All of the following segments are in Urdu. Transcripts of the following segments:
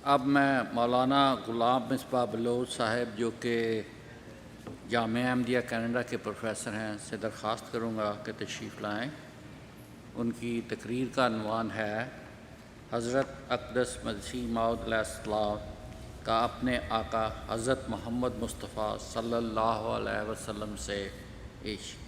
اب میں مولانا غلام مصباح بلوچ صاحب جو کہ جامعہ احمدیہ کینیڈا کے پروفیسر ہیں سے درخواست کروں گا کہ تشریف لائیں۔ ان کی تقریر کا عنوان ہے حضرت اقدس مسیح موعود علیہ السلام کا اپنے آقا حضرت محمد مصطفیٰ صلی اللہ علیہ وسلم سے عشق۔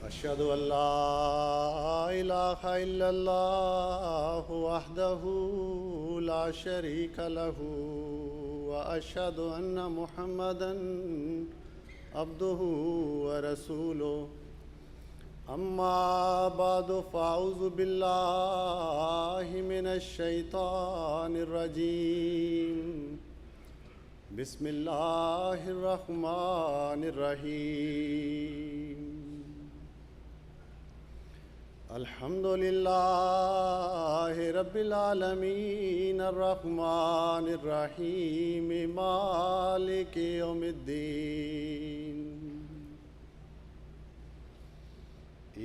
اشہد ان لا الہ الا اللہ وحدہ لا شریک لہ واشہد ان محمدا عبدہ ورسولہ اما بعد فاعوذ باللہ من الشیطان الرجیم بسم اللہ الرحمن الرحیم الحمد للہ رب العالمین الرحمن الرحیم مالک یوم الدین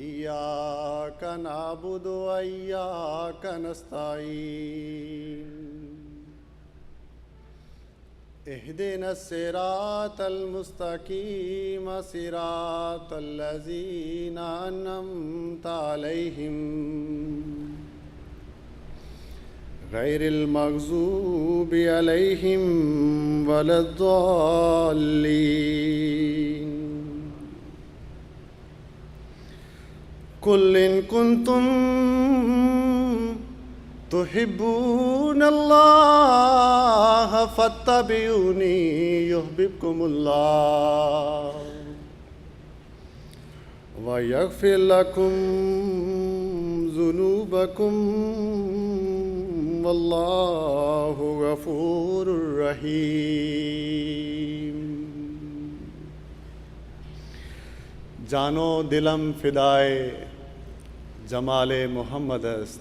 ایاک نعبد و ایاک نستعین اہدنا الصراط المستقیم صراط الذین انعمت علیہم غیر المغضوب علیہم ولا الضالین قل ان کنتم تحبون اللہ فاتبعونی یحببکم اللہ ویغفر لکم ذنوبکم واللہ غفور رحیم۔ جانو دلم فدائے جمال محمد است،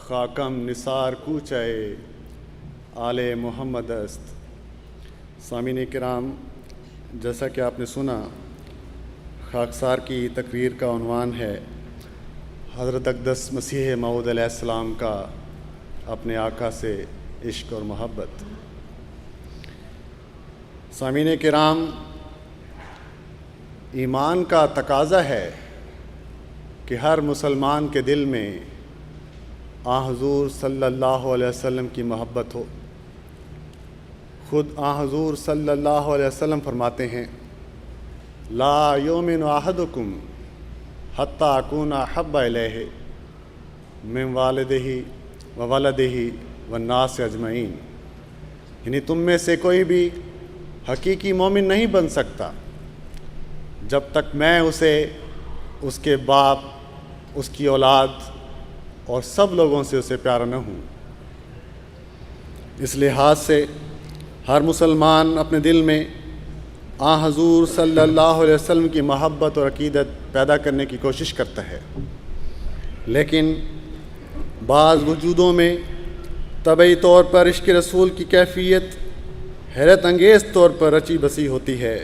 خاکم نثار کوچے آل محمد است۔ سامعین کرام، جیسا کہ آپ نے سنا، خاکسار کی تقریر کا عنوان ہے حضرت اقدس مسیح موعود علیہ السلام کا اپنے آقا سے عشق اور محبت۔ سامعین کرام، ایمان کا تقاضا ہے کہ ہر مسلمان کے دل میں حضور صلی اللہ علیہ وسلم کی محبت ہو۔ خود حضور صلی اللہ علیہ وسلم فرماتے ہیں لا یؤمن احدکم حتی اکون احب الیہ من والدہ وولدہ والناس اجمعین، یعنی تم میں سے کوئی بھی حقیقی مومن نہیں بن سکتا جب تک میں اسے، اس کے باپ، اس کی اولاد اور سب لوگوں سے اسے پیارا نہ ہوں۔ اس لحاظ سے ہر مسلمان اپنے دل میں حضور صلی اللہ علیہ وسلم کی محبت اور عقیدت پیدا کرنے کی کوشش کرتا ہے، لیکن بعض وجودوں میں طبعی طور پر عشق رسول کی کیفیت حیرت انگیز طور پر رچی بسی ہوتی ہے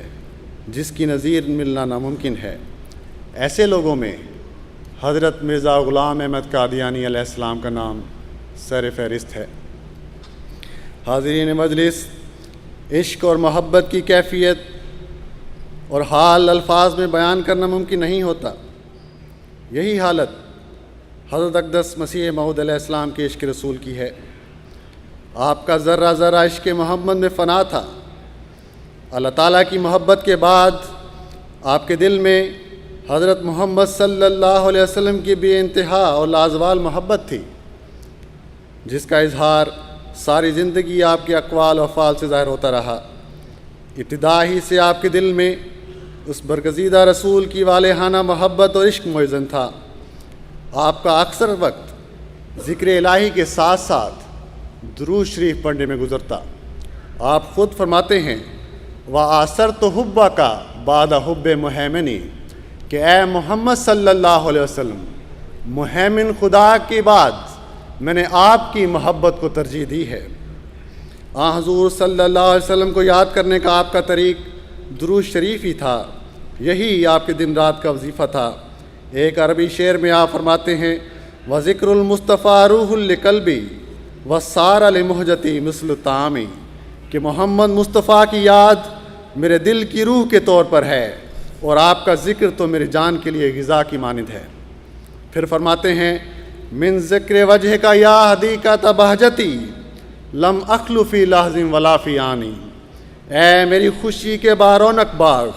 جس کی نظیر ملنا ناممکن ہے۔ ایسے لوگوں میں حضرت مرزا غلام احمد قادیانی علیہ السلام کا نام سر فہرست ہے۔ حاضرین مجلس، عشق اور محبت کی کیفیت اور حال الفاظ میں بیان کرنا ممکن نہیں ہوتا۔ یہی حالت حضرت اقدس مسیح موعود علیہ السلام کے عشق رسول کی ہے۔ آپ کا ذرہ ذرہ عشق محمد میں فنا تھا۔ اللہ تعالیٰ کی محبت کے بعد آپ کے دل میں حضرت محمد صلی اللہ علیہ وسلم کی بے انتہا اور لازوال محبت تھی، جس کا اظہار ساری زندگی آپ کے اقوال و افعال سے ظاہر ہوتا رہا۔ ابتدا ہی سے آپ کے دل میں اس برگزیدہ رسول کی والہانہ محبت اور عشق موزن تھا۔ آپ کا اکثر وقت ذکر الہی کے ساتھ ساتھ درود شریف پڑھنے میں گزرتا۔ آپ خود فرماتے ہیں وَآثَرْتُ حُبَّكَ بَعْدَ حُبِّ مُحَیمِنِ، کہ اے محمد صلی اللہ علیہ وسلم، مہیمن خدا کے بعد میں نے آپ کی محبت کو ترجیح دی ہے۔ حضور صلی اللہ علیہ وسلم کو یاد کرنے کا آپ کا طریق درود شریف ہی تھا۔ یہی آپ کے دن رات کا وظیفہ تھا۔ ایک عربی شعر میں آپ فرماتے ہیں وذکر المصطفیٰ روح لقلبی وصار لمہجتی مثل طعامی، کہ محمد مصطفیٰ کی یاد میرے دل کی روح کے طور پر ہے اور آپ کا ذکر تو میری جان کے لیے غذا کی مانند ہے۔ پھر فرماتے ہیں من ذکر وجہ کا یا حدیقۃ بہجتی لم اخلو فی لحظ ولا فی آنی، اے میری خوشی کے بارونق باغ،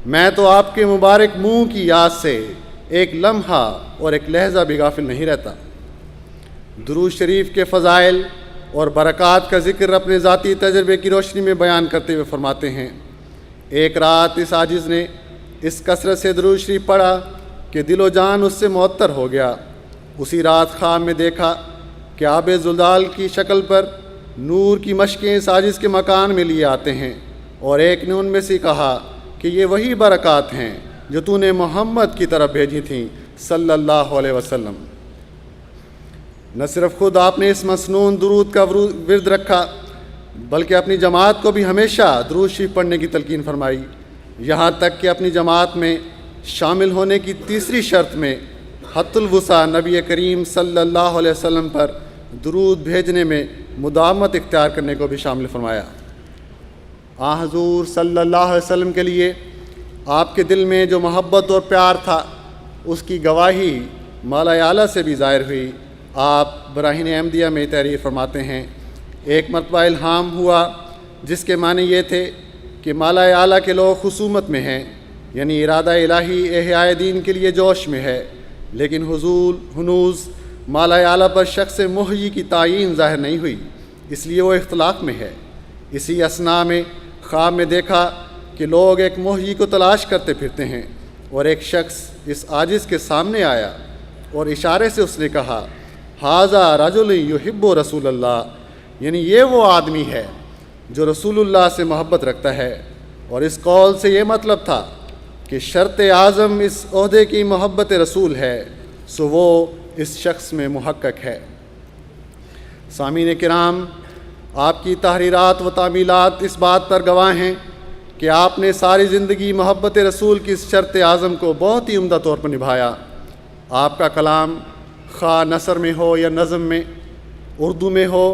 میں تو آپ کے مبارک منہ کی یاد سے ایک لمحہ اور ایک لحظہ بھی غافل نہیں رہتا۔ درود شریف کے فضائل اور برکات کا ذکر اپنے ذاتی تجربے کی روشنی میں بیان کرتے ہوئے فرماتے ہیں ایک رات اس عاجز نے اس کثرت سے درود شریف پڑھا کہ دل و جان اس سے معطر ہو گیا۔ اسی رات خواب میں دیکھا کہ آب زلال کی شکل پر نور کی مشقیں اس عاجز کے مکان میں لیے آتے ہیں، اور ایک نے ان میں سے کہا کہ یہ وہی برکات ہیں جو تو نے محمد کی طرف بھیجی تھیں صلی اللہ علیہ وسلم۔ نہ صرف خود آپ نے اس مسنون درود کا ورد رکھا بلکہ اپنی جماعت کو بھی ہمیشہ درود شریف پڑھنے کی تلقین فرمائی، یہاں تک کہ اپنی جماعت میں شامل ہونے کی تیسری شرط میں حت الوسع نبی کریم صلی اللہ علیہ وسلم پر درود بھیجنے میں مداومت اختیار کرنے کو بھی شامل فرمایا۔ حضور صلی اللہ علیہ وسلم کے لیے آپ کے دل میں جو محبت اور پیار تھا اس کی گواہی مالا اعلیٰ سے بھی ظاہر ہوئی۔ آپ براہین احمدیہ میں تحریر فرماتے ہیں ایک مرتبہ الہام ہوا جس کے معنی یہ تھے کہ مالا اعلیٰ کے لوگ خصومت میں ہیں، یعنی ارادہ الہی احیاء دین کے لیے جوش میں ہے، لیکن حضور ہنوز مالا اعلیٰ پر شخص محیی کی تعین ظاہر نہیں ہوئی، اس لیے وہ اختلاف میں ہے۔ اسی اثناء میں خواب میں دیکھا کہ لوگ ایک محیی کو تلاش کرتے پھرتے ہیں، اور ایک شخص اس عاجز کے سامنے آیا اور اشارے سے اس نے کہا ھذا رجل یحب رسول اللہ، یعنی یہ وہ آدمی ہے جو رسول اللہ سے محبت رکھتا ہے، اور اس قول سے یہ مطلب تھا کہ شرط اعظم اس عہدے کی محبت رسول ہے، سو وہ اس شخص میں محقق ہے۔ سامعین کرام، آپ کی تحریرات و تعمیلات اس بات پر گواہ ہیں کہ آپ نے ساری زندگی محبت رسول کی اس شرط اعظم کو بہت ہی عمدہ طور پر نبھایا۔ آپ کا کلام خواہ نثر میں ہو یا نظم میں، اردو میں ہو،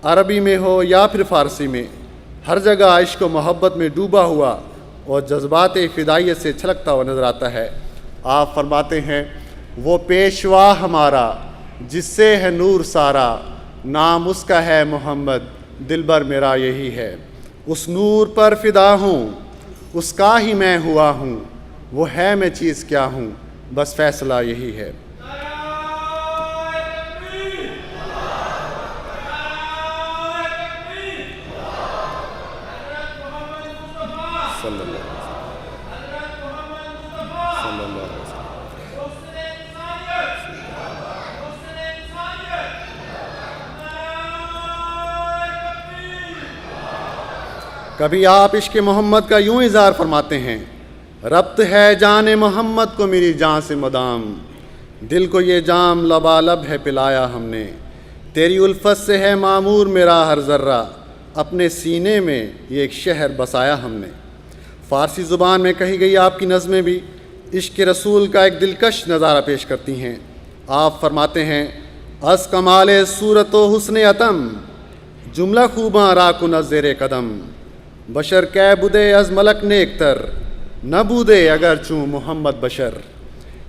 عربی میں ہو یا پھر فارسی میں، ہر جگہ عشق و محبت میں ڈوبا ہوا اور جذبات فدائیت سے چھلکتا ہوا نظر آتا ہے۔ آپ فرماتے ہیں وہ پیشوا ہمارا جس سے ہے نور سارا، نام اس کا ہے محمد دلبر میرا یہی ہے، اس نور پر فدا ہوں اس کا ہی میں ہوا ہوں، وہ ہے میں چیز کیا ہوں بس فیصلہ یہی ہے۔ صلی اللہ علیہ وسلم۔ کبھی آپ عشق محمد کا یوں اظہار فرماتے ہیں ربط ہے جان محمد کو میری جان سے مدام، دل کو یہ جام لبالب ہے پلایا ہم نے، تیری الفت سے ہے معمور میرا ہر ذرہ، اپنے سینے میں یہ ایک شہر بسایا ہم نے۔ فارسی زبان میں کہی گئی آپ کی نظمیں بھی عشق رسول کا ایک دلکش نظارہ پیش کرتی ہیں۔ آپ فرماتے ہیں از کمال صورت و حسن عتم، جملہ خوباں را کن زیر قدم، بشر کے بدے از ملک نیک تر، نہ بودے اگر چوں محمد بشر،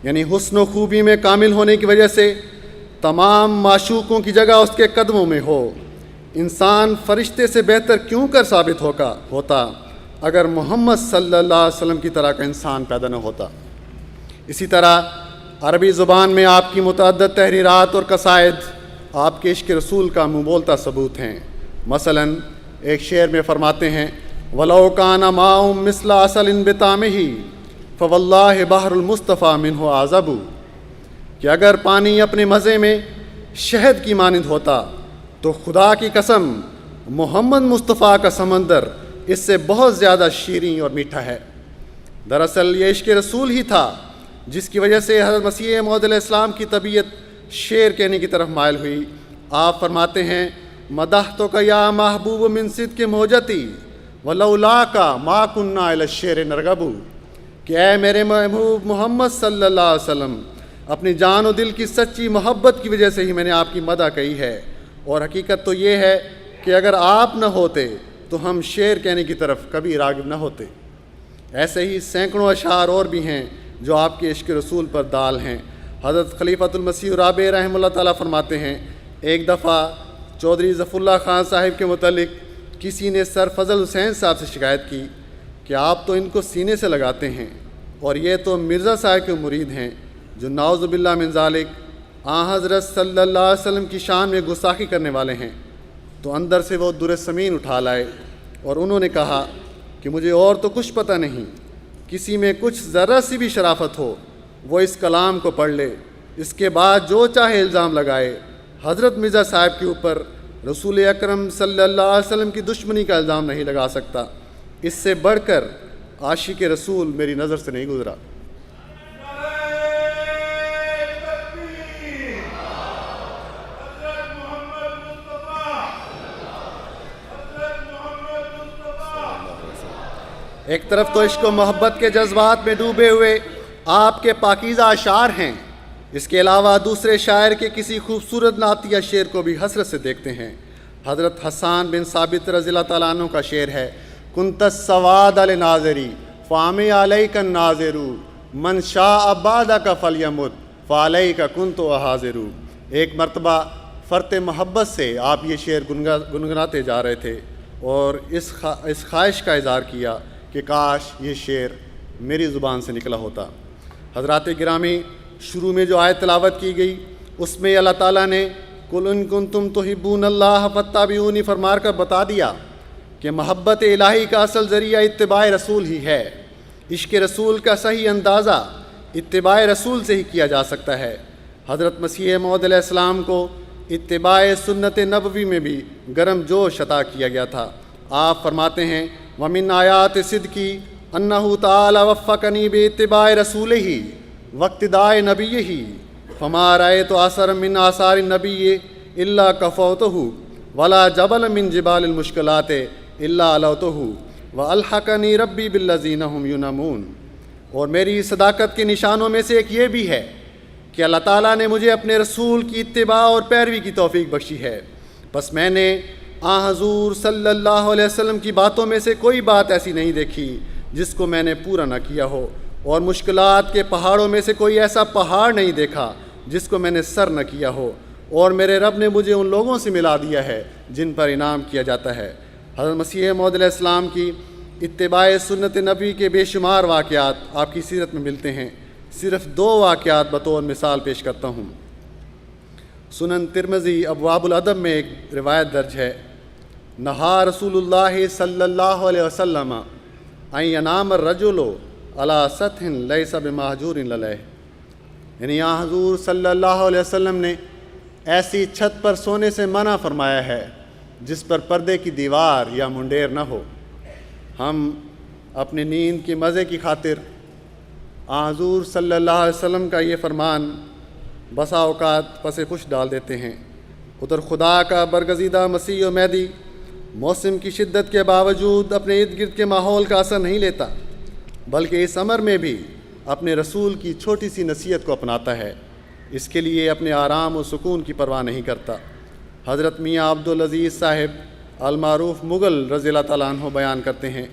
یعنی حسن و خوبی میں کامل ہونے کی وجہ سے تمام معشوقوں کی جگہ اس کے قدموں میں ہو، انسان فرشتے سے بہتر کیوں کر ثابت ہوتا اگر محمد صلی اللہ علیہ وسلم کی طرح کا انسان پیدا نہ ہوتا۔ اسی طرح عربی زبان میں آپ کی متعدد تحریرات اور قصائد آپ کے عشق رسول کا منہ بولتا ثبوت ہیں۔ مثلاً ایک شعر میں فرماتے ہیں وَلَوْ كَانَ مَاءٌ مِثْلَ عَسَلٍ بِطَعْمِهِ فَوَاللَّهِ بَحْرُ الْمُصْطَفَى مِنْهُ أَعْذَبُ، کہ اگر پانی اپنے مزے میں شہد کی مانند ہوتا تو خدا کی قسم محمد مصطفیٰ کا سمندر اس سے بہت زیادہ شیریں اور میٹھا ہے۔ دراصل یہ عشق رسول ہی تھا جس کی وجہ سے حضرت مسیح موعود علیہ السلام کی طبیعت شعر کہنے کی طرف مائل ہوئی۔ آپ فرماتے ہیں مدحتک یا محبوب من صدق موجتی ولولاک ما کنا الی الشعر نرغب، کہ اے میرے محبوب محمد صلی اللہ علیہ وسلم، اپنی جان و دل کی سچی محبت کی وجہ سے ہی میں نے آپ کی مدح کہی ہے، اور حقیقت تو یہ ہے کہ اگر آپ نہ ہوتے تو ہم شعر کہنے کی طرف کبھی راغب نہ ہوتے۔ ایسے ہی سینکڑوں اشعار اور بھی ہیں جو آپ کے عشق رسول پر دال ہیں۔ حضرت خلیفۃ المسیح رابع رحمہ اللہ تعالیٰ فرماتے ہیں، ایک دفعہ چودھری ظفر اللہ خان صاحب کے متعلق کسی نے سر فضل حسین صاحب سے شکایت کی کہ آپ تو ان کو سینے سے لگاتے ہیں، اور یہ تو مرزا صاحب کے مرید ہیں جو نعوذ باللہ من ذالک حضرت صلی اللہ علیہ وسلم کی شان میں گستاخی کرنے والے ہیں۔ تو اندر سے وہ در سمین اٹھا لائے اور انہوں نے کہا کہ مجھے اور تو کچھ پتہ نہیں، کسی میں کچھ ذرا سی بھی شرافت ہو وہ اس کلام کو پڑھ لے، اس کے بعد جو چاہے الزام لگائے۔ حضرت مرزا صاحب کے اوپر رسول اکرم صلی اللہ علیہ وسلم کی دشمنی کا الزام نہیں لگا سکتا، اس سے بڑھ کر عاشق رسول میری نظر سے نہیں گزرا۔ ایک طرف تو عشق و محبت کے جذبات میں ڈوبے ہوئے آپ کے پاکیزہ اشعار ہیں، اس کے علاوہ دوسرے شاعر کے کسی خوبصورت نعتیہ شعر کو بھی حسرت سے دیکھتے ہیں۔ حضرت حسان بن ثابت رضی اللہ تعالیٰ عنہ کا شعر ہے، کنت السواد لناظری فام علیک الناظر من شاء بعدک فلیمت فعلیک کنت حاضر۔ ایک مرتبہ فرط محبت سے آپ یہ شعر گنگناتے جا رہے تھے اور اس خواہش کا اظہار کیا کہ کاش یہ شعر میری زبان سے نکلا ہوتا۔ حضرات گرامی، شروع میں جو آیت تلاوت کی گئی اس میں اللہ تعالیٰ نے قل ان کنتم تحبون اللہ فاتبعونی فرما کر بتا دیا کہ محبت الہی کا اصل ذریعہ اتباع رسول ہی ہے۔ عشق رسول کا صحیح اندازہ اتباع رسول سے ہی کیا جا سکتا ہے۔ حضرت مسیح موعود علیہ السلام کو اتباع سنت نبوی میں بھی گرم جوش عطا کیا گیا تھا۔ آپ فرماتے ہیں، وَمِنْ آیاتِ صِدْقِ أَنَّهُ تَعَالَى وَفَّقَنِي بِاتِّبَاعِ رَسُولِهِ وَاقْتِدَاءِ نَبِيِّهِ فَمَا رَأَيْتُ أَثَرًا مِنْ آثَارِ النَّبِيِّ إِلَّا كَفَوْتُهُ وَلَا جَبَلًا مِنْ جِبَالِ الْمُشْكِلَاتِ إِلَّا عَلَوْتُهُ وَأَلْحَقَنِي رَبِّي بِالَّذِينَ هُمْ يُنَامُونَ۔ اور میری صداقت کے نشانوں میں سے ایک یہ بھی ہے کہ اللہ تعالیٰ نے مجھے اپنے رسول کی اتباع اور پیروی کی توفیق بخشی ہے، بس میں نے حضور صلی اللہ علیہ وسلم کی باتوں میں سے کوئی بات ایسی نہیں دیکھی جس کو میں نے پورا نہ کیا ہو، اور مشکلات کے پہاڑوں میں سے کوئی ایسا پہاڑ نہیں دیکھا جس کو میں نے سر نہ کیا ہو، اور میرے رب نے مجھے ان لوگوں سے ملا دیا ہے جن پر انعام کیا جاتا ہے۔ حضرت مسیح موعود علیہ السلام کی اتباع سنت نبی کے بے شمار واقعات آپ کی سیرت میں ملتے ہیں، صرف 2 واقعات بطور مثال پیش کرتا ہوں۔ سنن ترمذی ابواب الادب میں ایک روایت درج ہے، نہا رسول اللہ صلی اللہ علیہ وسلم ان ینام الرجل علی سطح لیس بمہجور علیہ، یعنی حضور صلی اللہ علیہ وسلم نے ایسی چھت پر سونے سے منع فرمایا ہے جس پر پردے کی دیوار یا منڈیر نہ ہو۔ ہم اپنی نیند کی مزے کی خاطر حضور صلی اللہ علیہ وسلم کا یہ فرمان بسا اوقات پس پش ڈال دیتے ہیں۔ ادھر خدا کا برگزیدہ مسیح و مہدی موسم کی شدت کے باوجود اپنے ارد گرد کے ماحول کا اثر نہیں لیتا، بلکہ اس امر میں بھی اپنے رسول کی چھوٹی سی نصیحت کو اپناتا ہے، اس کے لیے اپنے آرام و سکون کی پرواہ نہیں کرتا۔ حضرت میاں عبدالعزیز صاحب المعروف مغل رضی اللہ تعالیٰ عنہ بیان کرتے ہیں،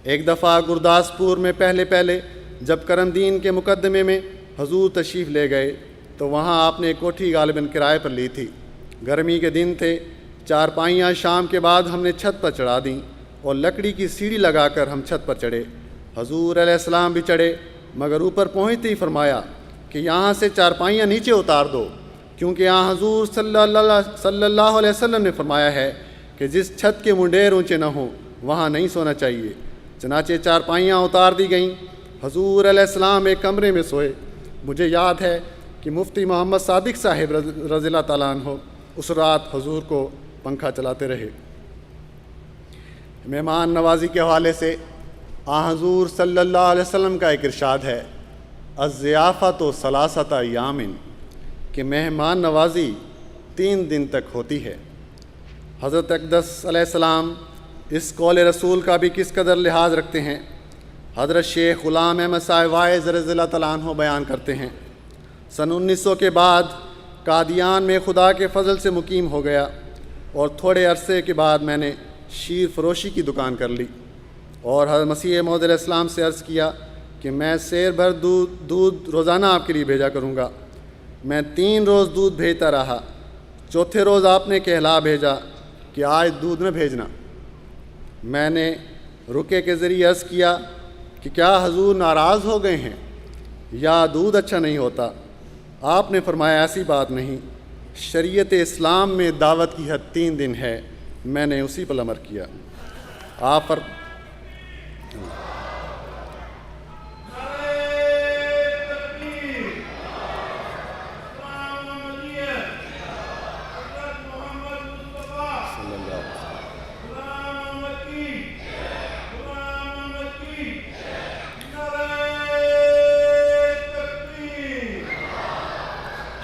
ایک دفعہ گرداسپور میں پہلے جب کرم دین کے مقدمے میں حضور تشریف لے گئے تو وہاں آپ نے ایک کوٹھی غالباً کرائے پر لی تھی۔ گرمی کے دن تھے، چارپائیاں شام کے بعد ہم نے چھت پر چڑھا دیں اور لکڑی کی سیڑھی لگا کر ہم چھت پر چڑھے۔ حضور علیہ السلام بھی چڑھے، مگر اوپر پہنچتے ہی فرمایا کہ یہاں سے چارپائیاں نیچے اتار دو، کیونکہ یہاں حضور صلی اللہ علیہ وسلم نے فرمایا ہے کہ جس چھت کے منڈیر اونچے نہ ہوں وہاں نہیں سونا چاہیے۔ چنانچہ چارپائیاں اتار دی گئیں، حضور علیہ السلام ایک کمرے میں سوئے۔ مجھے یاد ہے کہ مفتی محمد صادق صاحب رضی اللہ تعالیٰ عنہ اس رات حضور کو پنکھا چلاتے رہے۔ مہمان نوازی کے حوالے سے حضور صلی اللہ علیہ وسلم کا ایک ارشاد ہے، الضیافۃ ثلاثۃ ایام، کہ مہمان نوازی 3 دن تک ہوتی ہے۔ حضرت اقدس علیہ السلام اس قول رسول کا بھی کس قدر لحاظ رکھتے ہیں۔ حضرت شیخ غلام احمد صاحب وائز رضی اللہ تعالیٰ عنہ بیان کرتے ہیں، سن 1900 کے بعد قادیان میں خدا کے فضل سے مقیم ہو گیا اور تھوڑے عرصے کے بعد میں نے شیر فروشی کی دکان کر لی اور حضرت مسیح موعود علیہ السلام سے عرض کیا کہ میں سیر بھر دودھ روزانہ آپ کے لیے بھیجا کروں گا۔ میں 3 روز دودھ بھیجتا رہا، چوتھے روز آپ نے کہلا بھیجا کہ آج دودھ نہ بھیجنا۔ میں نے رکے کے ذریعے عرض کیا کہ کیا حضور ناراض ہو گئے ہیں یا دودھ اچھا نہیں ہوتا؟ آپ نے فرمایا ایسی بات نہیں، شریعت اسلام میں دعوت کی حد 3 دن ہے، میں نے اسی پر عمل کیا۔ آپ پر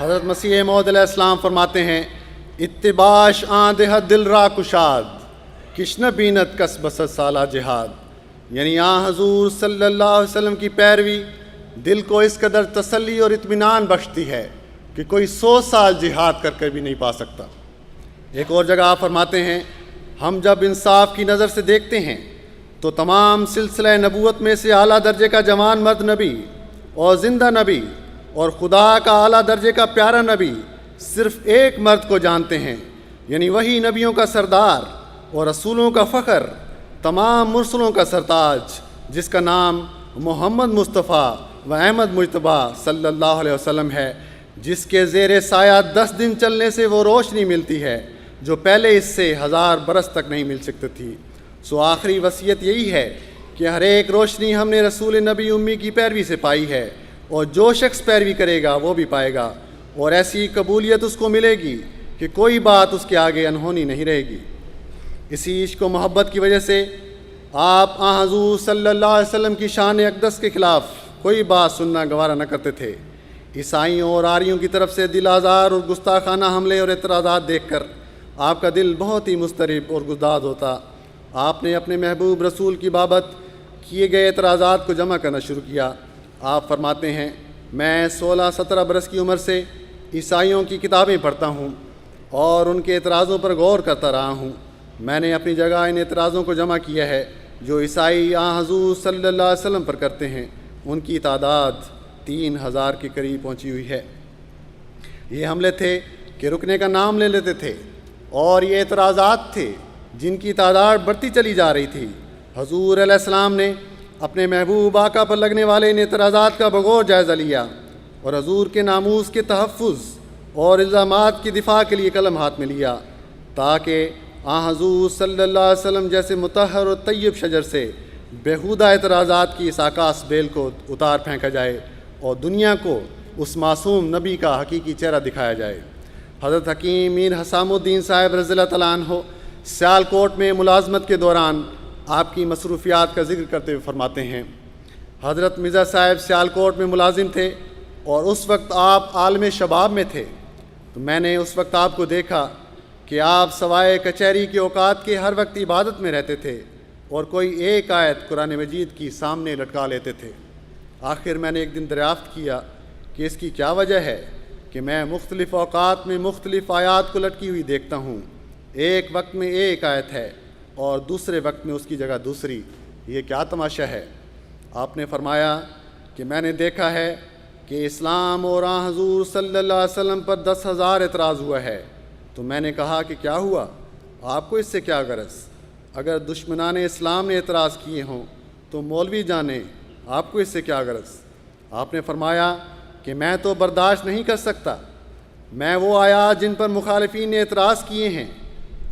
حضرت مسیح موعود علیہ السلام فرماتے ہیں، اتباش آندہ دل را کشاد کشن بینت کس بسط سالہ جہاد، یعنی حضور صلی اللہ علیہ وسلم کی پیروی دل کو اس قدر تسلی اور اطمینان بخشتی ہے کہ کوئی 100 سال جہاد کر بھی نہیں پا سکتا۔ ایک اور جگہ آپ فرماتے ہیں، ہم جب انصاف کی نظر سے دیکھتے ہیں تو تمام سلسلہ نبوت میں سے اعلیٰ درجے کا جوان مرد نبی اور زندہ نبی اور خدا کا اعلیٰ درجے کا پیارا نبی صرف ایک مرد کو جانتے ہیں، یعنی وہی نبیوں کا سردار اور رسولوں کا فخر، تمام مرسلوں کا سرتاج، جس کا نام محمد مصطفیٰ و احمد مجتبیٰ صلی اللہ علیہ وسلم ہے، جس کے زیر سایہ 10 دن چلنے سے وہ روشنی ملتی ہے جو پہلے اس سے 1000 برس تک نہیں مل سکتی تھی۔ سو آخری وصیت یہی ہے کہ ہر ایک روشنی ہم نے رسول نبی امی کی پیروی سے پائی ہے، اور جو شخص پیروی کرے گا وہ بھی پائے گا، اور ایسی قبولیت اس کو ملے گی کہ کوئی بات اس کے آگے انہونی نہیں رہے گی۔ اسی عشق و محبت کی وجہ سے آپ حضور صلی اللہ علیہ وسلم کی شان اقدس کے خلاف کوئی بات سننا گوارا نہ کرتے تھے۔ عیسائیوں اور آریوں کی طرف سے دل آزار اور گستاخانہ حملے اور اعتراضات دیکھ کر آپ کا دل بہت ہی مضطرب اور گداز ہوتا۔ آپ نے اپنے محبوب رسول کی بابت کیے گئے اعتراضات کو جمع کرنا شروع کیا۔ آپ فرماتے ہیں، میں 16-17 برس کی عمر سے عیسائیوں کی کتابیں پڑھتا ہوں اور ان کے اعتراضوں پر غور کرتا رہا ہوں۔ میں نے اپنی جگہ ان اعتراضوں کو جمع کیا ہے جو عیسائی حضور صلی اللہ علیہ وسلم پر کرتے ہیں۔ ان کی تعداد 3000 کے قریب پہنچی ہوئی ہے۔ یہ حملے تھے کہ رکنے کا نام لے لیتے تھے، اور یہ اعتراضات تھے جن کی تعداد بڑھتی چلی جا رہی تھی۔ حضور علیہ السلام نے اپنے محبوب آقا پر لگنے والے ان اعتراضات کا بغور جائزہ لیا اور حضور کے ناموس کے تحفظ اور الزامات کی دفاع کے لیے قلم ہاتھ میں لیا، تاکہ حضور صلی اللہ علیہ وسلم جیسے مطہر اور طیب شجر سے بیہودہ اعتراضات کی اس آکاش بیل کو اتار پھینکا جائے اور دنیا کو اس معصوم نبی کا حقیقی چہرہ دکھایا جائے۔ حضرت حکیم میر حسام الدین صاحب رضی اللہ تعالیٰ عنہ سیالکوٹ میں ملازمت کے دوران آپ کی مصروفیات کا ذکر کرتے ہوئے فرماتے ہیں، حضرت مرزا صاحب سیالکوٹ میں ملازم تھے اور اس وقت آپ عالم شباب میں تھے، تو میں نے اس وقت آپ کو دیکھا کہ آپ سوائے کچہری کے اوقات کے ہر وقت عبادت میں رہتے تھے اور کوئی ایک آیت قرآن مجید کی سامنے لٹکا لیتے تھے۔ آخر میں نے ایک دن دریافت کیا کہ اس کی کیا وجہ ہے کہ میں مختلف اوقات میں مختلف آیات کو لٹکی ہوئی دیکھتا ہوں، ایک وقت میں ایک آیت ہے اور دوسرے وقت میں اس کی جگہ دوسری، یہ کیا تماشا ہے؟ آپ نے فرمایا کہ میں نے دیکھا ہے کہ اسلام اور حضور صلی اللہ علیہ وسلم پر 10,000 اعتراض ہوا ہے۔ تو میں نے کہا کہ کیا ہوا؟ آپ کو اس سے کیا غرض؟ اگر دشمنان اسلام نے اعتراض کیے ہوں تو مولوی جانے، آپ کو اس سے کیا غرض؟ آپ نے فرمایا کہ میں تو برداشت نہیں کر سکتا، میں وہ آیات جن پر مخالفین نے اعتراض کیے ہیں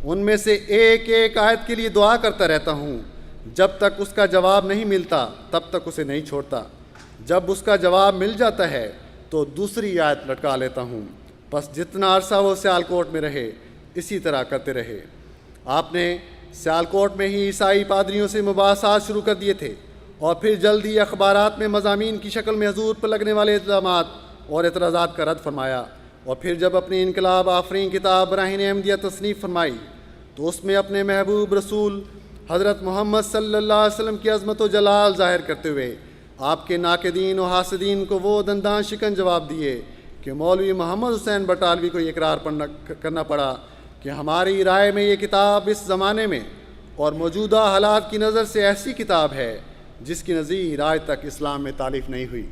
ان میں سے ایک ایک آیت کے لیے دعا کرتا رہتا ہوں، جب تک اس کا جواب نہیں ملتا تب تک اسے نہیں چھوڑتا، جب اس کا جواب مل جاتا ہے تو دوسری آیت لٹکا لیتا ہوں۔ بس جتنا عرصہ وہ سیالکوٹ میں رہے اسی طرح کرتے رہے۔ آپ نے سیالکوٹ میں ہی عیسائی پادریوں سے مباحثات شروع کر دیے تھے اور پھر جلد ہی اخبارات میں مضامین کی شکل میں حضور پر لگنے والے الزامات اور اعتراضات کا رد فرمایا، اور پھر جب اپنی انقلاب آفرین کتاب براہین احمدیہ تصنیف فرمائی تو اس میں اپنے محبوب رسول حضرت محمد صلی اللہ علیہ وسلم کی عظمت و جلال ظاہر کرتے ہوئے آپ کے ناقدین و حاسدین کو وہ دندان شکن جواب دیے کہ مولوی محمد حسین بٹالوی کو یہ اقرار کرنا پڑا کہ ہماری رائے میں یہ کتاب اس زمانے میں اور موجودہ حالات کی نظر سے ایسی کتاب ہے جس کی نظیر آج تک اسلام میں تالیف نہیں ہوئی۔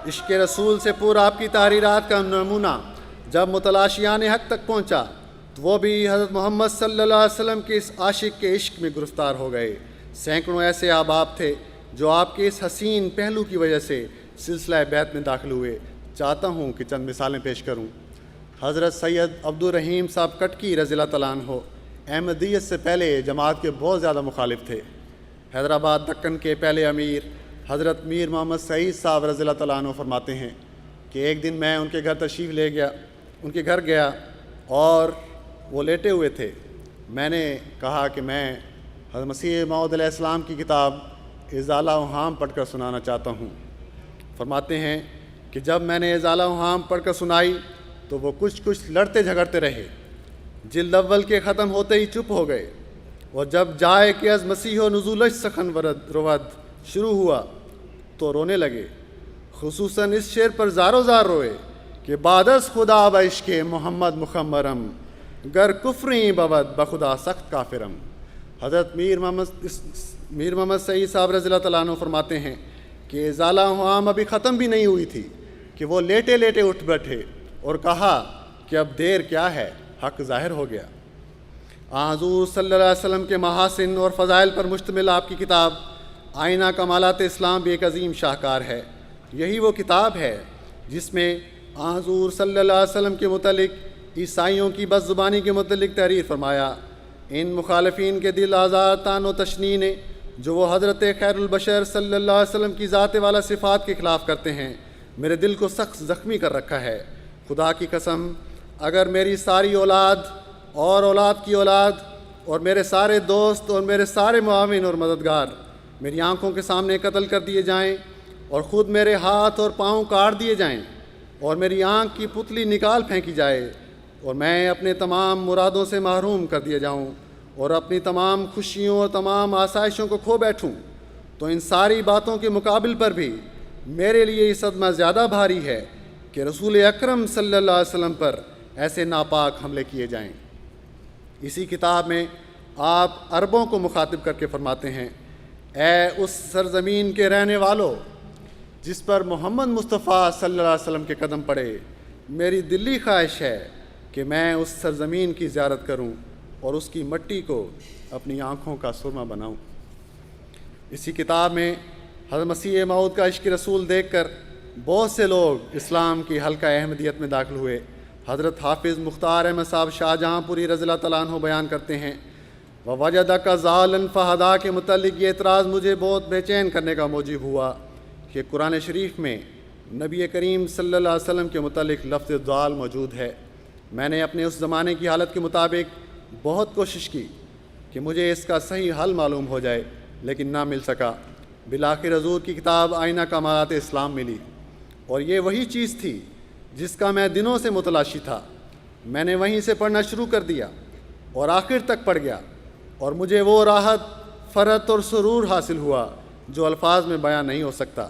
عشق رسول سے پورا آپ کی تحریرات کا نمونہ جب متلاشیان حق تک پہنچا تو وہ بھی حضرت محمد صلی اللہ علیہ وسلم کے اس عاشق کے عشق میں گرفتار ہو گئے۔ سینکڑوں ایسے احباب تھے جو آپ کے اس حسین پہلو کی وجہ سے سلسلہ بیعت میں داخل ہوئے۔ چاہتا ہوں کہ چند مثالیں پیش کروں۔ حضرت سید عبدالرحیم صاحب کٹکی رضی اللہ تعالیٰ عنہ احمدیت سے پہلے جماعت کے بہت زیادہ مخالف تھے۔ حیدرآباد دکن کے پہلے امیر حضرت میر محمد سعید صاحب رضی اللہ تعالیٰ عنہ فرماتے ہیں کہ ایک دن میں ان کے گھر تشریف لے گیا، ان کے گھر گیا اور وہ لیٹے ہوئے تھے۔ میں نے کہا کہ میں حضرت مسیح موعود علیہ السلام کی کتاب ازالہ اوہام پڑھ کر سنانا چاہتا ہوں۔ فرماتے ہیں کہ جب میں نے ازالہ اوہام پڑھ کر سنائی تو وہ کچھ لڑتے جھگڑتے رہے، جلد اول کے ختم ہوتے ہی چپ ہو گئے، اور جب جائے کہ از مسیح و نزولش سخن رود شروع ہوا تو رونے لگے، خصوصاً اس شعر پر زار و زار روئے کہ بعد از خدا بعشق محمد مخمرم گر کفری بود بخدا سخت کافرم۔ حضرت میر محمد سعید صاحب رضی اللہ تعالیٰ عنہ فرماتے ہیں کہ ازالہ اوہام ابھی ختم بھی نہیں ہوئی تھی کہ وہ لیٹے لیٹے اٹھ بیٹھے اور کہا کہ اب دیر کیا ہے، حق ظاہر ہو گیا۔ حضور صلی اللہ علیہ وسلم کے محاسن اور فضائل پر مشتمل آپ کی کتاب آئینہ کمالات اسلام بھی ایک عظیم شاہکار ہے۔ یہی وہ کتاب ہے جس میں حضور صلی اللہ علیہ وسلم کے متعلق عیسائیوں کی بد زبانی کے متعلق تحریر فرمایا۔ ان مخالفین کے دل آزار تان و تشنی نے جو وہ حضرت خیر البشر صلی اللہ علیہ وسلم کی ذات والا صفات کے خلاف کرتے ہیں، میرے دل کو سخت زخمی کر رکھا ہے۔ خدا کی قسم، اگر میری ساری اولاد اور اولاد کی اولاد اور میرے سارے دوست اور میرے سارے معاون اور مددگار میری آنکھوں کے سامنے قتل کر دیے جائیں اور خود میرے ہاتھ اور پاؤں کاٹ دیے جائیں اور میری آنکھ کی پتلی نکال پھینکی جائے اور میں اپنے تمام مرادوں سے محروم کر دیا جاؤں اور اپنی تمام خوشیوں اور تمام آسائشوں کو کھو بیٹھوں، تو ان ساری باتوں کے مقابل پر بھی میرے لیے یہ صدمہ زیادہ بھاری ہے کہ رسول اکرم صلی اللہ علیہ وسلم پر ایسے ناپاک حملے کیے جائیں۔ اسی کتاب میں آپ عربوں کو مخاطب کر کے فرماتے ہیں، اے اس سرزمین کے رہنے والوں جس پر محمد مصطفیٰ صلی اللہ علیہ وسلم کے قدم پڑے، میری دلی خواہش ہے کہ میں اس سرزمین کی زیارت کروں اور اس کی مٹی کو اپنی آنکھوں کا سرمہ بناؤں۔ اسی کتاب میں حضرت مسیح موعود کا عشق رسول دیکھ کر بہت سے لوگ اسلام کی حلقہ احمدیت میں داخل ہوئے۔ حضرت حافظ مختار احمد صاحب شاہ جہاں پوری رضی اللہ تعالیٰ عنہ بیان کرتے ہیں، وَوَجَدَكَ ضَالًا فَهَدَىٰ کے متعلق یہ اعتراض مجھے بہت بے چین کرنے کا موجب ہوا کہ قرآن شریف میں نبی کریم صلی اللہ علیہ وسلم کے متعلق لفظ ضال موجود ہے۔ میں نے اپنے اس زمانے کی حالت کے مطابق بہت کوشش کی کہ مجھے اس کا صحیح حل معلوم ہو جائے، لیکن نہ مل سکا۔ بالآخر حضور کی کتاب آئینہ کمالات اسلام ملی، اور یہ وہی چیز تھی جس کا میں دنوں سے متلاشی تھا۔ میں نے وہیں سے پڑھنا شروع کر دیا اور آخر تک پڑھ گیا، اور مجھے وہ راحت، فرحت اور سرور حاصل ہوا جو الفاظ میں بیان نہیں ہو سکتا۔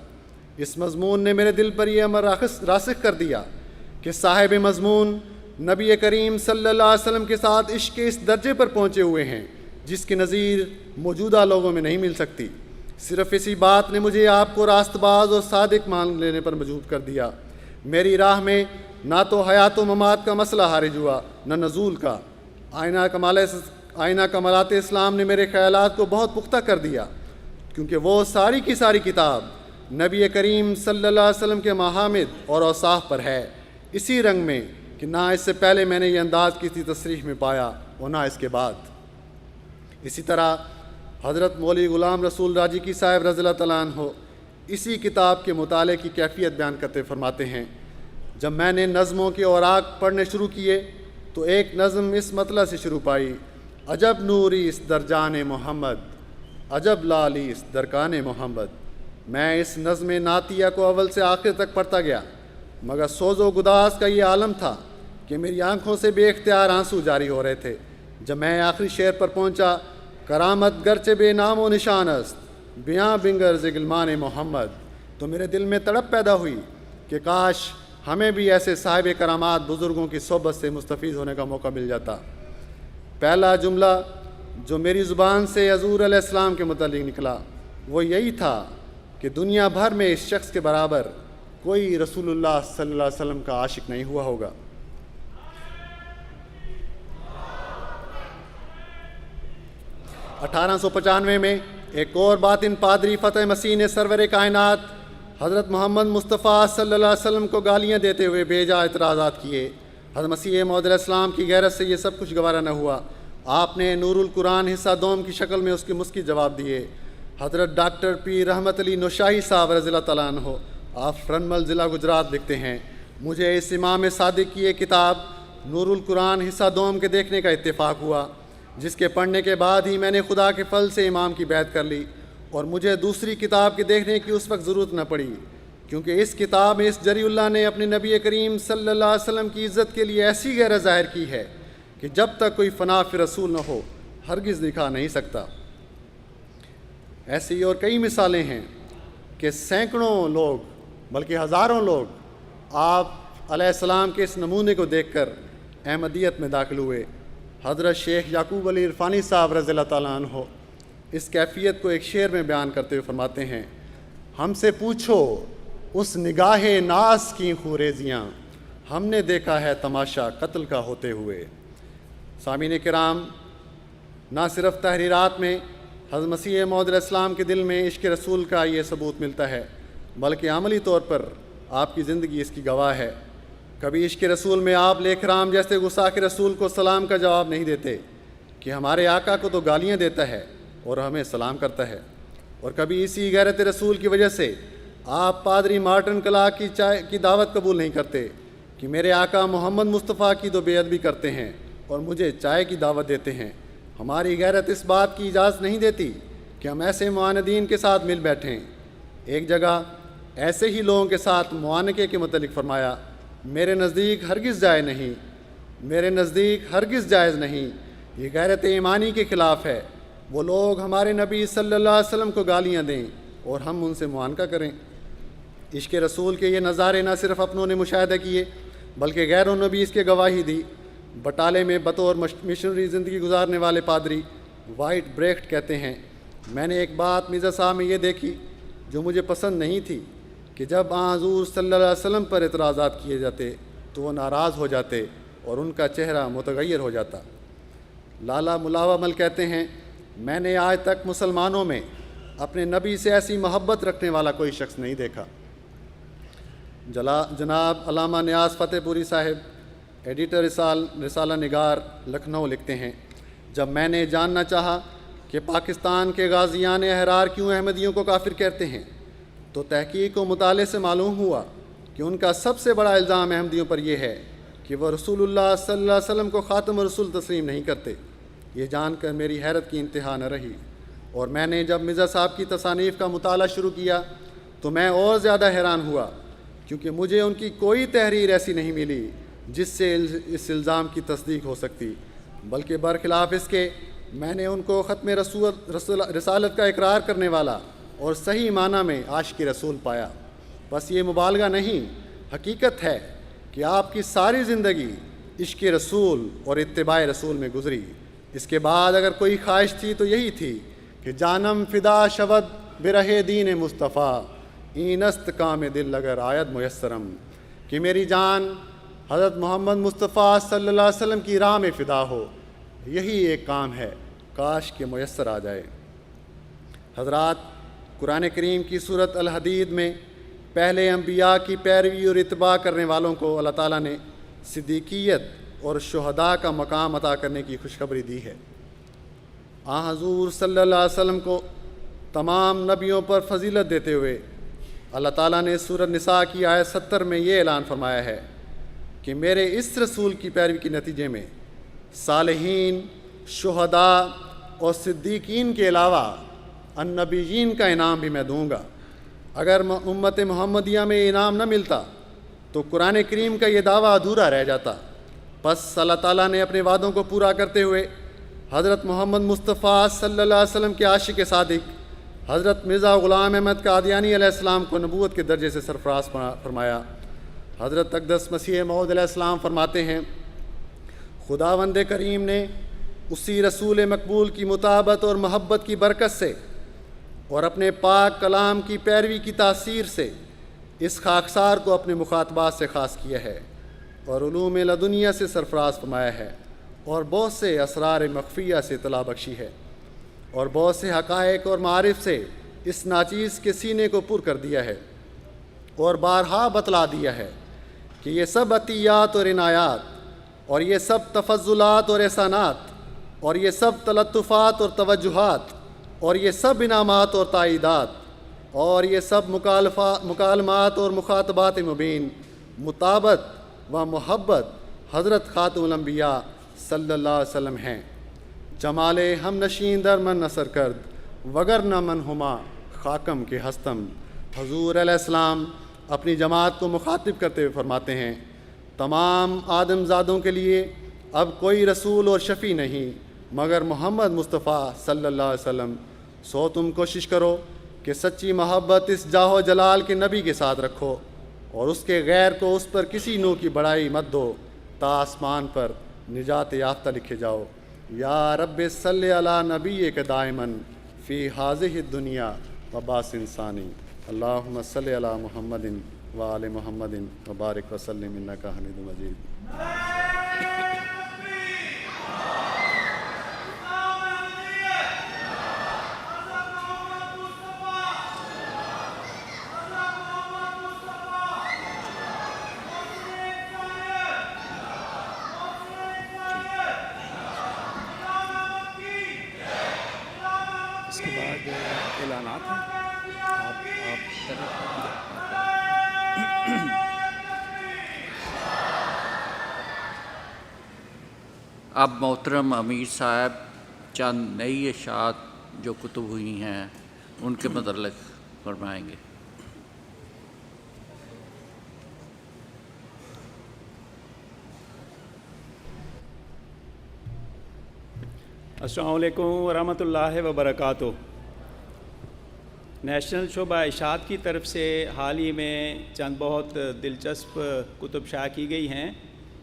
اس مضمون نے میرے دل پر یہ امر راسخ کر دیا کہ صاحب مضمون نبی کریم صلی اللہ علیہ وسلم کے ساتھ عشق کے اس درجے پر پہنچے ہوئے ہیں جس کی نظیر موجودہ لوگوں میں نہیں مل سکتی۔ صرف اسی بات نے مجھے آپ کو راست باز اور صادق مان لینے پر مجبور کر دیا۔ میری راہ میں نہ تو حیات و ممات کا مسئلہ حارج ہوا، نہ نزول کا۔ آئینہ کمالات اسلام نے میرے خیالات کو بہت پختہ کر دیا، کیونکہ وہ ساری کی ساری کتاب نبی کریم صلی اللہ علیہ وسلم کے محامد اور اوصاف پر ہے، اسی رنگ میں کہ نہ اس سے پہلے میں نے یہ انداز کسی تصریح میں پایا اور نہ اس کے بعد۔ اسی طرح حضرت مولوی غلام رسول راجی کی صاحب رضی اللہ تعالیٰ عنہ اسی کتاب کے مطالعے کی کیفیت بیان کرتے فرماتے ہیں، جب میں نے نظموں کے اوراق پڑھنے شروع کیے تو ایک نظم اس مطلع سے شروع پائی، عجب نوری اس درجان محمد، عجب لالی اس درکان محمد، میں اس نظم نعتیہ کو اول سے آخر تک پڑھتا گیا، مگر سوز و گداز کا یہ عالم تھا کہ میری آنکھوں سے بے اختیار آنسو جاری ہو رہے تھے۔ جب میں آخری شعر پر پہنچا، کرامت گرچہ بے نام و نشان است، بیاں بنگر ز غلمان محمد، تو میرے دل میں تڑپ پیدا ہوئی کہ کاش ہمیں بھی ایسے صاحب کرامات بزرگوں کی صحبت سے مستفید ہونے کا موقع مل جاتا۔ پہلا جملہ جو میری زبان سے حضور علیہ السلام کے متعلق نکلا وہ یہی تھا کہ دنیا بھر میں اس شخص کے برابر کوئی رسول اللہ صلی اللہ علیہ وسلم کا عاشق نہیں ہوا ہوگا۔ 1895 میں ایک اور باطن پادری فتح مسیح نے سرور کائنات حضرت محمد مصطفیٰ صلی اللہ علیہ وسلم کو گالیاں دیتے ہوئے بیجا اعتراضات کیے۔ حضرت مسیح موعود علیہ السلام کی غیرت سے یہ سب کچھ گوارا نہ ہوا۔ آپ نے نور القرآن حصہ دوم کی شکل میں اس کے مسکی جواب دیے۔ حضرت ڈاکٹر پیر رحمت علی نوشاہی صاحب رضی اللہ تعالیٰ عنہ، آپ فرنمل ضلع گجرات لکھتے ہیں، مجھے اس امام صادق کی یہ کتاب نور القرآن حصہ دوم کے دیکھنے کا اتفاق ہوا، جس کے پڑھنے کے بعد ہی میں نے خدا کے فضل سے امام کی بیعت کر لی، اور مجھے دوسری کتاب کے دیکھنے کی اس وقت ضرورت نہ پڑی، کیونکہ اس کتاب میں اس جری اللہ نے اپنے نبی کریم صلی اللہ علیہ وسلم کی عزت کے لیے ایسی غیرت ظاہر کی ہے کہ جب تک کوئی فنا فی رسول نہ ہو ہرگز دکھا نہیں سکتا۔ ایسی اور کئی مثالیں ہیں کہ سینکڑوں لوگ بلکہ ہزاروں لوگ آپ علیہ السلام کے اس نمونے کو دیکھ کر احمدیت میں داخل ہوئے۔ حضرت شیخ یعقوب علی عرفانی صاحب رضی اللہ تعالیٰ عنہ اس کیفیت کو ایک شعر میں بیان کرتے ہوئے فرماتے ہیں، ہم سے پوچھو اس نگاہ ناز کی خوریزیاں، ہم نے دیکھا ہے تماشا قتل کا ہوتے ہوئے۔ سامعین کرام، نہ صرف تحریرات میں حضرت مسیح موعود علیہ السلام کے دل میں عشق رسول کا یہ ثبوت ملتا ہے، بلکہ عملی طور پر آپ کی زندگی اس کی گواہ ہے۔ کبھی عشق رسول میں آپ لیکھ رام جیسے گستاخ رسول کو سلام کا جواب نہیں دیتے کہ ہمارے آقا کو تو گالیاں دیتا ہے اور ہمیں سلام کرتا ہے، اور کبھی اسی غیرت رسول کی وجہ سے آپ پادری مارٹن کلاک کی چائے کی دعوت قبول نہیں کرتے کہ میرے آقا محمد مصطفیٰ کی تو بے ادبی کرتے ہیں اور مجھے چائے کی دعوت دیتے ہیں۔ ہماری غیرت اس بات کی اجازت نہیں دیتی کہ ہم ایسے معاندین کے ساتھ مل بیٹھیں۔ ایک جگہ ایسے ہی لوگوں کے ساتھ معانقے کے متعلق فرمایا، میرے نزدیک ہرگز جائز نہیں، میرے نزدیک ہرگز جائز نہیں، یہ غیرت ایمانی کے خلاف ہے، وہ لوگ ہمارے نبی صلی اللہ علیہ وسلم کو گالیاں دیں اور ہم ان سے معانقہ کریں۔ عشق رسول کے یہ نظارے نہ صرف اپنوں نے مشاہدہ کیے بلکہ غیروں نے بھی اس کے گواہی دی۔ بٹالے میں بطور مشنری زندگی گزارنے والے پادری وائٹ بریکٹ کہتے ہیں، میں نے ایک بات مرزا صاحب میں یہ دیکھی جو مجھے پسند نہیں تھی کہ جب حضور صلی اللہ علیہ وسلم پر اعتراضات کیے جاتے تو وہ ناراض ہو جاتے اور ان کا چہرہ متغیر ہو جاتا۔ لالا ملاوا مل کہتے ہیں، میں نے آج تک مسلمانوں میں اپنے نبی سے ایسی محبت رکھنے والا کوئی شخص نہیں دیکھا۔ جناب علامہ نیاز فتح پوری صاحب ایڈیٹر رسالہ نگار لکھنؤ لکھتے ہیں، جب میں نے جاننا چاہا کہ پاکستان کے غازیان احرار کیوں احمدیوں کو کافر کہتے ہیں تو تحقیق و مطالعے سے معلوم ہوا کہ ان کا سب سے بڑا الزام احمدیوں پر یہ ہے کہ وہ رسول اللہ صلی اللہ علیہ وسلم کو خاتم الرسول تسلیم نہیں کرتے۔ یہ جان کر میری حیرت کی انتہا نہ رہی، اور میں نے جب مرزا صاحب کی تصانیف کا مطالعہ شروع کیا تو میں اور زیادہ حیران ہوا، کیونکہ مجھے ان کی کوئی تحریر ایسی نہیں ملی جس سے اس الزام کی تصدیق ہو سکتی، بلکہ برخلاف اس کے میں نے ان کو ختم رسالت کا اقرار کرنے والا اور صحیح معنی میں عاشق رسول پایا۔ بس یہ مبالغہ نہیں، حقیقت ہے کہ آپ کی ساری زندگی عشق رسول اور اتباع رسول میں گزری۔ اس کے بعد اگر کوئی خواہش تھی تو یہی تھی کہ جانم فدا شود برہ دین مصطفیٰ، اینست کام دل اگر آید میسرم، کہ میری جان حضرت محمد مصطفیٰ صلی اللہ علیہ وسلم کی راہ میں فدا ہو، یہی ایک کام ہے، کاش کہ میسر آ جائے۔ حضرات، قرآن کریم کی سورۃ الحدید میں پہلے انبیاء کی پیروی اور اتباع کرنے والوں کو اللہ تعالیٰ نے صدیقیت اور شہداء کا مقام عطا کرنے کی خوشخبری دی ہے۔ حضور صلی اللہ علیہ وسلم کو تمام نبیوں پر فضیلت دیتے ہوئے اللہ تعالیٰ نے سورۃ نساء کی آیت 70 میں یہ اعلان فرمایا ہے کہ میرے اس رسول کی پیروی کے نتیجے میں صالحین، شہداء اور صدیقین کے علاوہ النبیین کا انعام بھی میں دوں گا۔ اگر امت محمدیہ میں انعام نہ ملتا تو قرآن کریم کا یہ دعویٰ ادھورا رہ جاتا۔ پس اللہ تعالیٰ نے اپنے وعدوں کو پورا کرتے ہوئے حضرت محمد مصطفیٰ صلی اللہ علیہ وسلم کے عاشق صادق حضرت مرزا غلام احمد قادیانی علیہ السلام کو نبوت کے درجے سے سرفراز فرمایا۔ حضرت اقدس مسیح موعود علیہ السلام فرماتے ہیں، خداوند کریم نے اسی رسول مقبول کی مطابت اور محبت کی برکت سے اور اپنے پاک کلام کی پیروی کی تاثیر سے اس خاکسار کو اپنے مخاطبات سے خاص کیا ہے اور علوم لدنیہ سے سرفراز فرمایا ہے اور بہت سے اسرار مخفیہ سے اطلاع بخشی ہے اور بہت سے حقائق اور معارف سے اس ناچیز کے سینے کو پر کر دیا ہے اور بارہا بتلا دیا ہے کہ یہ سب عطیات اور عنایات اور یہ سب تفضلات اور احسانات اور یہ سب تلطفات اور توجہات اور یہ سب انعامات اور تائیدات اور یہ سب مکالمات اور مخاطبات مبین مطابت و محبت حضرت خاتم الانبیاء صلی اللہ علیہ وسلم ہیں۔ جمال ہم نشین در من نثر کرد وگر نہ من ہما خاکم کے ہستم۔ حضور علیہ السلام اپنی جماعت کو مخاطب کرتے ہوئے فرماتے ہیں، تمام آدم زادوں کے لیے اب کوئی رسول اور شفیع نہیں مگر محمد مصطفیٰ صلی اللہ علیہ وسلم۔ سو تم کوشش کرو کہ سچی محبت اس جاہ و جلال کے نبی کے ساتھ رکھو اور اس کے غیر کو اس پر کسی نوع کی بڑائی مت دو تا آسمان پر نجات یافتہ لکھے جاؤ۔ یا رب صلی علی نبی کے دائمن فی حاضح الدنیا و باس انسانی۔ اللہم صلی علی محمد و آل محمد وبارک وسلم انک حمید مجید۔ اس کے بعد اعلانات ہیں۔ اب محترم امیر صاحب چند نئی اشاعت جو کتب ہوئی ہیں ان کے متعلق فرمائیں گے۔ السلام علیکم ورحمۃ اللہ وبرکاتہ۔ نیشنل شعبہ اشاعت کی طرف سے حال ہی میں چند بہت دلچسپ کتب شائع کی گئی ہیں،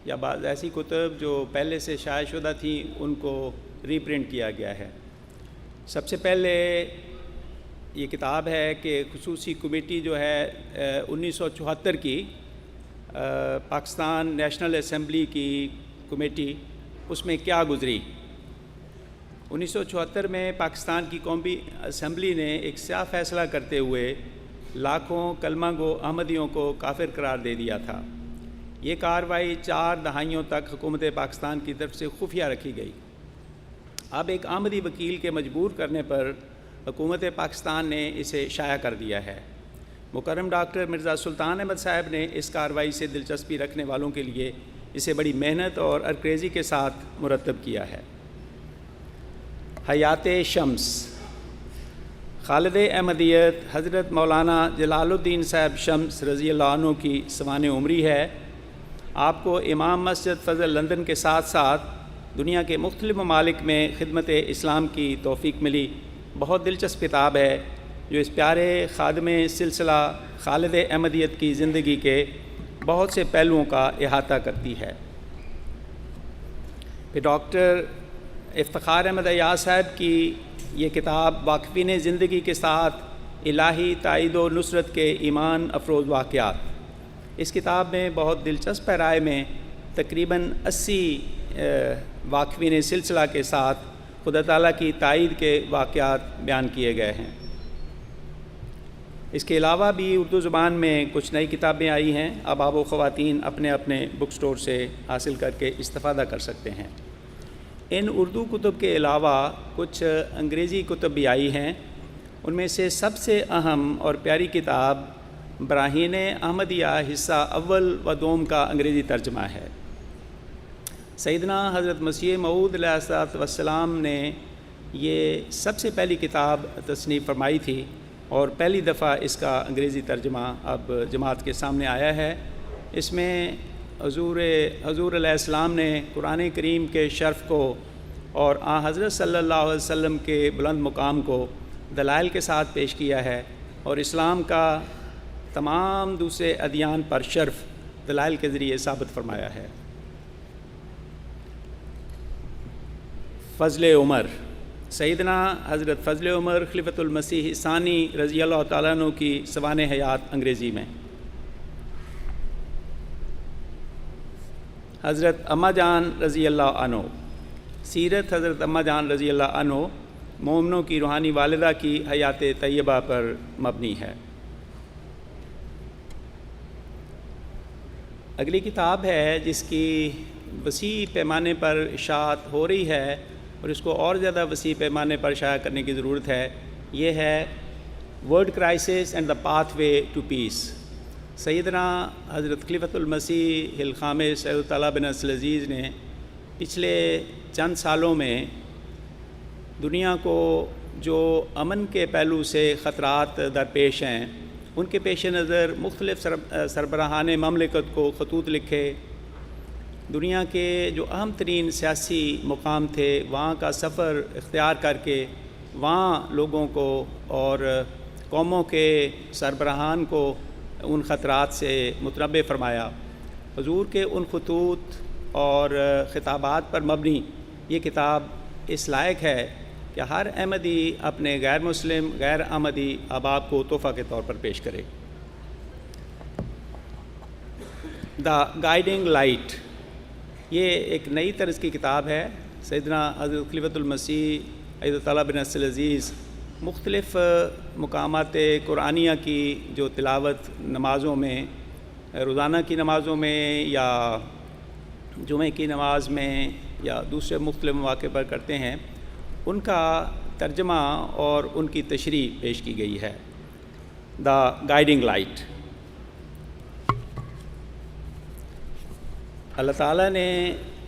یا بعض ایسی کتب جو پہلے سے شائع شدہ تھیں ان کو ری پرنٹ کیا گیا ہے۔ سب سے پہلے یہ کتاب ہے کہ خصوصی کمیٹی جو ہے 1974 کی پاکستان نیشنل اسمبلی کی کمیٹی، اس میں کیا گزری۔ 1974 میں پاکستان کی قومی اسمبلی نے ایک سیاہ فیصلہ کرتے ہوئے لاکھوں کلمہ گو احمدیوں کو کافر قرار دے دیا تھا۔ یہ کارروائی 4 دہائیوں تک حکومت پاکستان کی طرف سے خفیہ رکھی گئی۔ اب ایک احمدی وکیل کے مجبور کرنے پر حکومت پاکستان نے اسے شائع کر دیا ہے۔ مکرم ڈاکٹر مرزا سلطان احمد صاحب نے اس کارروائی سے دلچسپی رکھنے والوں کے لیے اسے بڑی محنت اور عرقریزی کے ساتھ مرتب کیا ہے۔ حیات شمس، خالد احمدیت حضرت مولانا جلال الدین صاحب شمس رضی اللہ عنہ کی سوانح عمری ہے۔ آپ کو امام مسجد فضل لندن کے ساتھ ساتھ دنیا کے مختلف ممالک میں خدمت اسلام کی توفیق ملی۔ بہت دلچسپ کتاب ہے جو اس پیارے خادم سلسلہ خالد احمدیت کی زندگی کے بہت سے پہلوؤں کا احاطہ کرتی ہے۔ پھر ڈاکٹر افتخار احمد ایاز صاحب کی یہ کتاب واقفین زندگی کے ساتھ الہی تائید و نصرت کے ایمان افروز واقعات۔ اس کتاب میں بہت دلچسپ پیرائے میں تقریباً 80 واقفین سلسلہ کے ساتھ خدا تعالیٰ کی تائید کے واقعات بیان کیے گئے ہیں۔ اس کے علاوہ بھی اردو زبان میں کچھ نئی کتابیں آئی ہیں، اب آپ و خواتین اپنے اپنے بک سٹور سے حاصل کر کے استفادہ کر سکتے ہیں۔ ان اردو کتب کے علاوہ کچھ انگریزی کتب بھی آئی ہیں۔ ان میں سے سب سے اہم اور پیاری کتاب براہین احمدیہ حصہ اول و دوم کا انگریزی ترجمہ ہے۔ سیدنا حضرت مسیح موعود علیہ الصلوۃ والسلام نے یہ سب سے پہلی کتاب تصنیف فرمائی تھی، اور پہلی دفعہ اس کا انگریزی ترجمہ اب جماعت کے سامنے آیا ہے۔ اس میں حضور علیہ السلام نے قرآن کریم کے شرف کو اور حضرت صلی اللہ علیہ وسلم کے بلند مقام کو دلائل کے ساتھ پیش کیا ہے، اور اسلام کا تمام دوسرے ادیان پر شرف دلائل کے ذریعے ثابت فرمایا ہے۔ فضل عمر، سیدنا حضرت فضل عمر خلیفۃ المسیح ثانی رضی اللہ تعالیٰ عنہ کی سوانح حیات انگریزی میں۔ حضرت اماں جان رضی اللہ عنہ، سیرت حضرت اماں جان رضی اللہ عنہ مومنوں کی روحانی والدہ کی حیات طیبہ پر مبنی ہے۔ اگلی کتاب ہے جس کی وسیع پیمانے پر اشاعت ہو رہی ہے اور اس کو اور زیادہ وسیع پیمانے پر شائع کرنے کی ضرورت ہے، یہ ہے world crisis and the pathway to peace. سیدنا حضرت خلیفۃ المسیح الخامس سید تعالیٰ بن عبدالعزیز نے پچھلے چند سالوں میں دنیا کو جو امن کے پہلو سے خطرات درپیش ہیں ان کے پیش نظر مختلف سربراہان مملکت کو خطوط لکھے، دنیا کے جو اہم ترین سیاسی مقام تھے وہاں کا سفر اختیار کر کے وہاں لوگوں کو اور قوموں کے سربراہان کو ان خطرات سے متنبع فرمایا۔ حضور کے ان خطوط اور خطابات پر مبنی یہ کتاب اس لائق ہے کہ ہر احمدی اپنے غیر مسلم غیر احمدی احباب کو تحفہ کے طور پر پیش کرے۔ دا گائیڈنگ لائٹ، یہ ایک نئی طرز کی کتاب ہے۔ سیدنا حضرت خلیفۃ المسیح حضرت تعالیٰ بن عبدالعزیز مختلف مقامات قرآنیہ کی جو تلاوت نمازوں میں، روزانہ کی نمازوں میں یا جمعہ کی نماز میں یا دوسرے مختلف مواقع پر کرتے ہیں، ان کا ترجمہ اور ان کی تشریح پیش کی گئی ہے۔ دا گائیڈنگ لائٹ، اللہ تعالیٰ نے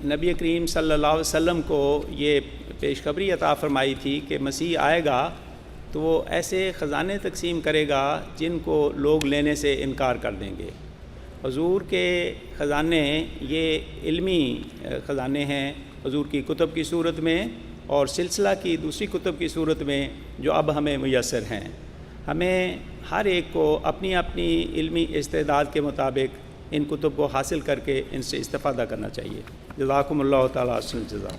نبی کریم صلی اللہ علیہ وسلم کو یہ پیشخبری عطا فرمائی تھی کہ مسیح آئے گا تو وہ ایسے خزانے تقسیم کرے گا جن کو لوگ لینے سے انکار کر دیں گے۔ حضور کے خزانے یہ علمی خزانے ہیں، حضور کی کتب کی صورت میں اور سلسلہ کی دوسری کتب کی صورت میں جو اب ہمیں میسر ہیں۔ ہمیں ہر ایک کو اپنی اپنی علمی استعداد کے مطابق ان کتب کو حاصل کر کے ان سے استفادہ کرنا چاہیے۔ جزاکم اللہ تعالیٰ احسن الجزا۔